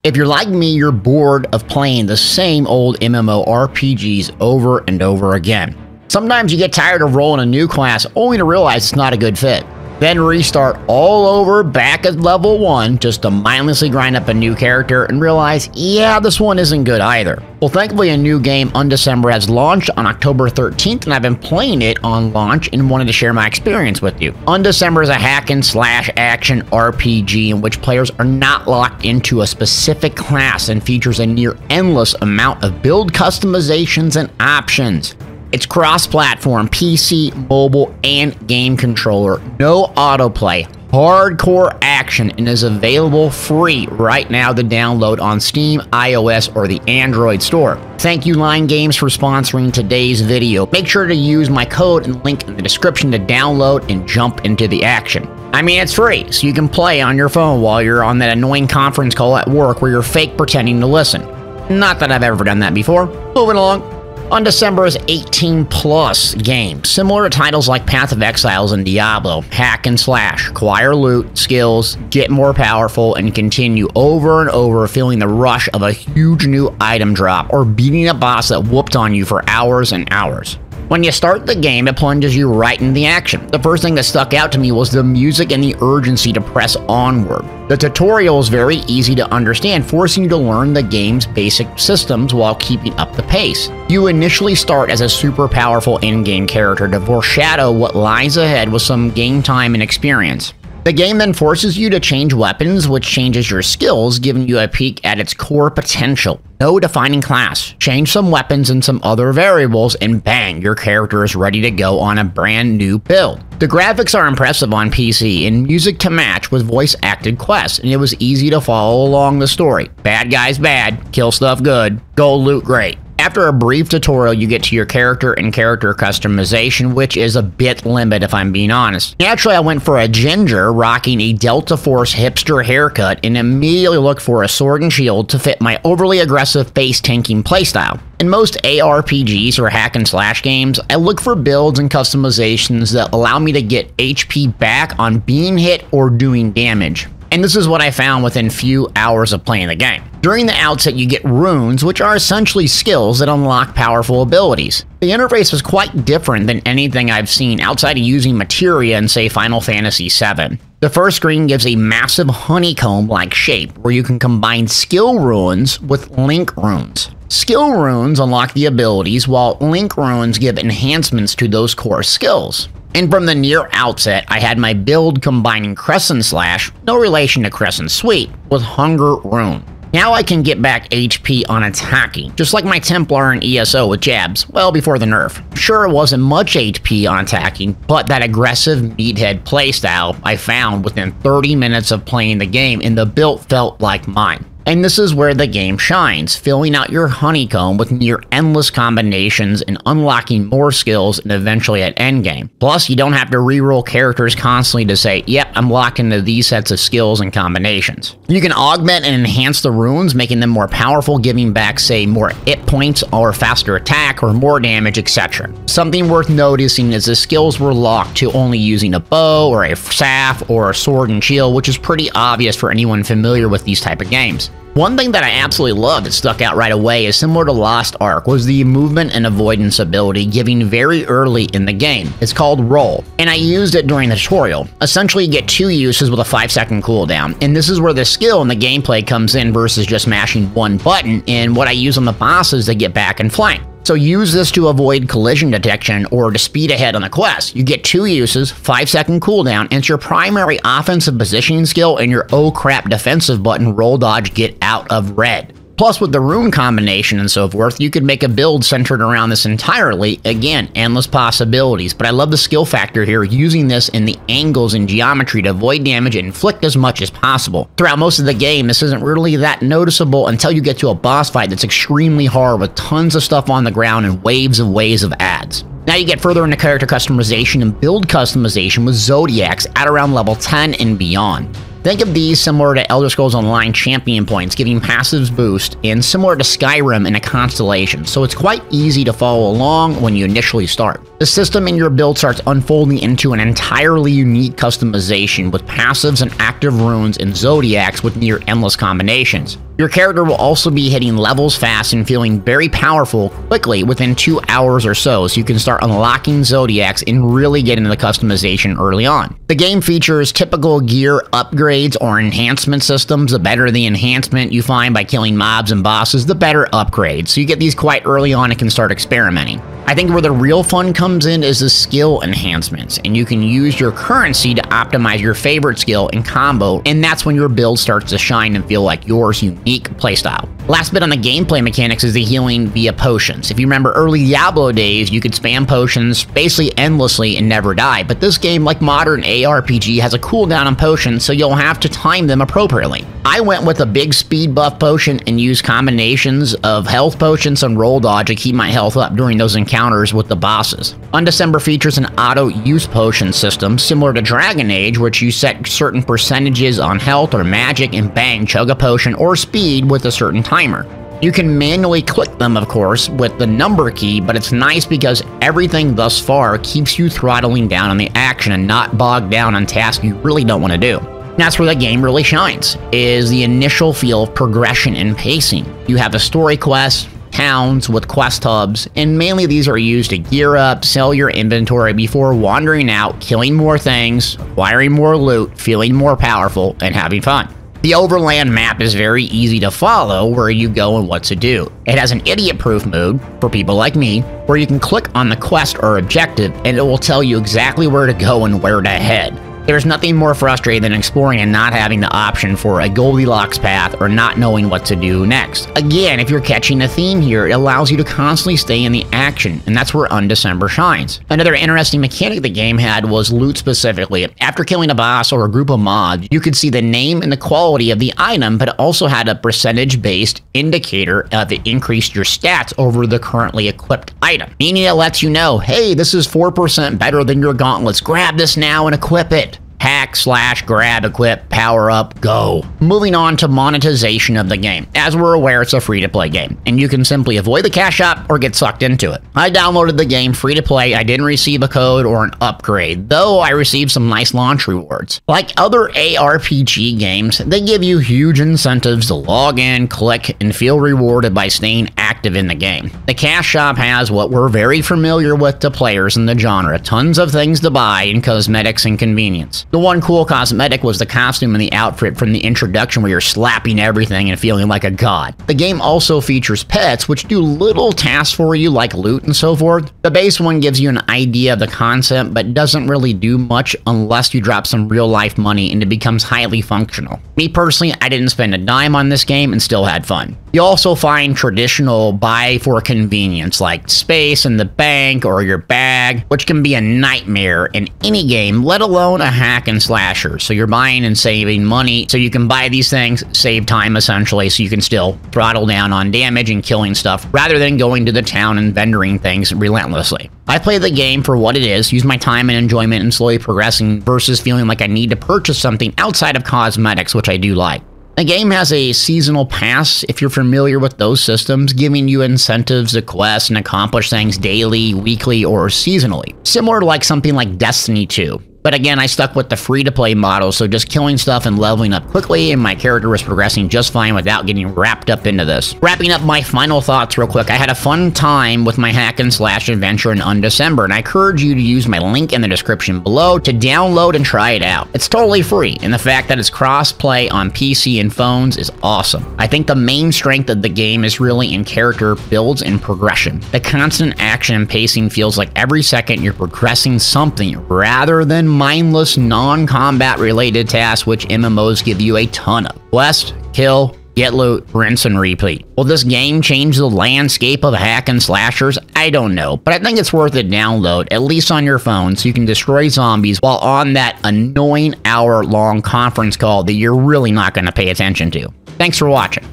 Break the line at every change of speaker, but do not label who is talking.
If you're like me, you're bored of playing the same old MMORPGs over and over again. Sometimes you get tired of rolling a new class only to realize it's not a good fit. Then restart all over back at level 1 just to mindlessly grind up a new character and realize, yeah, this one isn't good either. Well, thankfully a new game, Undecember, has launched on October 13th and I've been playing it on launch and wanted to share my experience with you. Undecember is a hack and slash action RPG in which players are not locked into a specific class and features a near endless amount of build customizations and options. It's cross-platform, PC, mobile, and game controller, no autoplay, hardcore action, and is available free right now to download on Steam, iOS, or the Android store. Thank you Line Games for sponsoring today's video. Make sure to use my code and link in the description to download and jump into the action. I mean, it's free, so you can play on your phone while you're on that annoying conference call at work where you're fake pretending to listen. Not that I've ever done that before. Moving along. Undecember is 18+ game, similar to titles like Path of Exiles and Diablo, hack and slash, acquire loot, skills, get more powerful, and continue over and over feeling the rush of a huge new item drop or beating a boss that whooped on you for hours and hours. When you start the game, it plunges you right into the action. The first thing that stuck out to me was the music and the urgency to press onward. The tutorial is very easy to understand, forcing you to learn the game's basic systems while keeping up the pace. You initially start as a super powerful in-game character to foreshadow what lies ahead with some game time and experience. The game then forces you to change weapons, which changes your skills, giving you a peek at its core potential. No defining class. Change some weapons and some other variables, and bang, your character is ready to go on a brand new build. The graphics are impressive on PC, and music to match with voice-acted quests, and it was easy to follow along the story. Bad guys bad, kill stuff good, gold loot great. After a brief tutorial, you get to your character and character customization, which is a bit limited if I'm being honest. Naturally, I went for a ginger, rocking a Delta Force hipster haircut, and immediately looked for a sword and shield to fit my overly aggressive face-tanking playstyle. In most ARPGs or hack and slash games, I look for builds and customizations that allow me to get HP back on being hit or doing damage. And this is what I found within few hours of playing the game. During the outset, you get runes, which are essentially skills that unlock powerful abilities. The interface was quite different than anything I've seen outside of using materia in, say, Final Fantasy VII. The first screen gives a massive honeycomb-like shape, where you can combine skill runes with link runes. Skill runes unlock the abilities, while link runes give enhancements to those core skills. And from the near outset, I had my build combining Crescent Slash, no relation to Crescent Sweet, with Hunger Rune. Now I can get back HP on attacking, just like my Templar and ESO with jabs, well before the nerf. Sure, it wasn't much HP on attacking, but that aggressive meathead playstyle I found within 30 minutes of playing the game, and the build felt like mine. And this is where the game shines, filling out your honeycomb with near endless combinations and unlocking more skills and eventually at endgame. Plus, you don't have to reroll characters constantly to say, yep, I'm locked into these sets of skills and combinations. You can augment and enhance the runes, making them more powerful, giving back, say, more hit points or faster attack or more damage, etc. Something worth noticing is the skills were locked to only using a bow or a staff or a sword and shield, which is pretty obvious for anyone familiar with these type of games. One thing that I absolutely loved that stuck out right away is similar to Lost Ark was the movement and avoidance ability given very early in the game. It's called Roll, and I used it during the tutorial. Essentially you get 2 uses with a 5-second cooldown, and this is where the skill and the gameplay comes in versus just mashing one button and what I use on the bosses to get back and flank. So use this to avoid collision detection or to speed ahead on the quest. You get 2 uses, 5-second cooldown, and it's your primary offensive positioning skill and your oh crap defensive button, roll dodge, get out of red. Plus, with the rune combination and so forth, you could make a build centered around this entirely. Again, endless possibilities, but I love the skill factor here, using this in the angles and geometry to avoid damage and inflict as much as possible. Throughout most of the game, this isn't really that noticeable until you get to a boss fight that's extremely hard with tons of stuff on the ground and waves of ads. Now you get further into character customization and build customization with Zodiacs at around level 10 and beyond. Think of these similar to Elder Scrolls Online champion points, giving passives boost, and similar to Skyrim in a constellation, so it's quite easy to follow along when you initially start. The system in your build starts unfolding into an entirely unique customization with passives and active runes and zodiacs with near endless combinations. Your character will also be hitting levels fast and feeling very powerful quickly within 2 hours or so you can start unlocking Zodiacs and really get into the customization early on. The game features typical gear upgrades or enhancement systems. The better the enhancement you find by killing mobs and bosses, the better upgrades. So you get these quite early on and can start experimenting. I think where the real fun comes in is the skill enhancements, and you can use your currency to optimize your favorite skill and combo, and that's when your build starts to shine and feel like yours unique playstyle. Last bit on the gameplay mechanics is the healing via potions. If you remember early Diablo days, you could spam potions basically endlessly and never die, but this game, like modern ARPG, has a cooldown on potions, so you'll have to time them appropriately. I went with a big speed buff potion and used combinations of health potions and roll dodge to keep my health up during those encounters with the bosses. Undecember features an auto-use potion system similar to Dragon Age, which you set certain percentages on health or magic and bang, chug a potion or speed with a certain timer. You can manually click them, of course, with the number key, but it's nice because everything thus far keeps you throttling down on the action and not bogged down on tasks you really don't want to do. That's where the game really shines, is the initial feel of progression and pacing. You have the story quests, towns with quest hubs, and mainly these are used to gear up, sell your inventory before wandering out, killing more things, acquiring more loot, feeling more powerful, and having fun. The overland map is very easy to follow where you go and what to do. It has an idiot-proof mode, for people like me, where you can click on the quest or objective and it will tell you exactly where to go and where to head. There's nothing more frustrating than exploring and not having the option for a Goldilocks path or not knowing what to do next. Again, if you're catching a theme here, it allows you to constantly stay in the action, and that's where Undecember shines. Another interesting mechanic the game had was loot specifically. After killing a boss or a group of mobs, you could see the name and the quality of the item, but it also had a percentage-based indicator that increased your stats over the currently equipped item. Meaning it lets you know, hey, this is 4% better than your gauntlets. Grab this now and equip it. Hack, slash, grab, equip, power up, go. Moving on to monetization of the game. As we're aware, it's a free-to-play game, and you can simply avoid the cash shop or get sucked into it. I downloaded the game free-to-play. I didn't receive a code or an upgrade, though I received some nice launch rewards. Like other ARPG games, they give you huge incentives to log in, click, and feel rewarded by staying active in the game. The cash shop has what we're very familiar with to players in the genre, tons of things to buy and cosmetics and convenience. The one cool cosmetic was the costume and the outfit from the introduction where you're slapping everything and feeling like a god. The game also features pets which do little tasks for you like loot and so forth. The base one gives you an idea of the concept but doesn't really do much unless you drop some real life money and it becomes highly functional. Me personally, I didn't spend a dime on this game and still had fun. You also find traditional buy for convenience like space in the bank or your bag, which can be a nightmare in any game, let alone a hack and slasher. So you're buying and saving money so you can buy these things, save time essentially, so you can still throttle down on damage and killing stuff rather than going to the town and vendoring things relentlessly. I play the game for what it is, use my time and enjoyment and slowly progressing versus feeling like I need to purchase something outside of cosmetics, which I do like. The game has a seasonal pass, if you're familiar with those systems, giving you incentives to quest and accomplish things daily, weekly, or seasonally. Similar to like something like Destiny 2. But again, I stuck with the free-to-play model, so just killing stuff and leveling up quickly, and my character was progressing just fine without getting wrapped up into this. Wrapping up my final thoughts real quick, I had a fun time with my hack and slash adventure in Undecember, and I encourage you to use my link in the description below to download and try it out. It's totally free, and the fact that it's cross-play on PC and phones is awesome. I think the main strength of the game is really in character builds and progression. The constant action and pacing feels like every second you're progressing something rather than mindless, non-combat related tasks which MMOs give you a ton of. Quest, kill, get loot, rinse and repeat. Will this game change the landscape of hack and slashers? I don't know, but I think it's worth a download, at least on your phone, so you can destroy zombies while on that annoying hour-long conference call that you're really not going to pay attention to. Thanks for watching.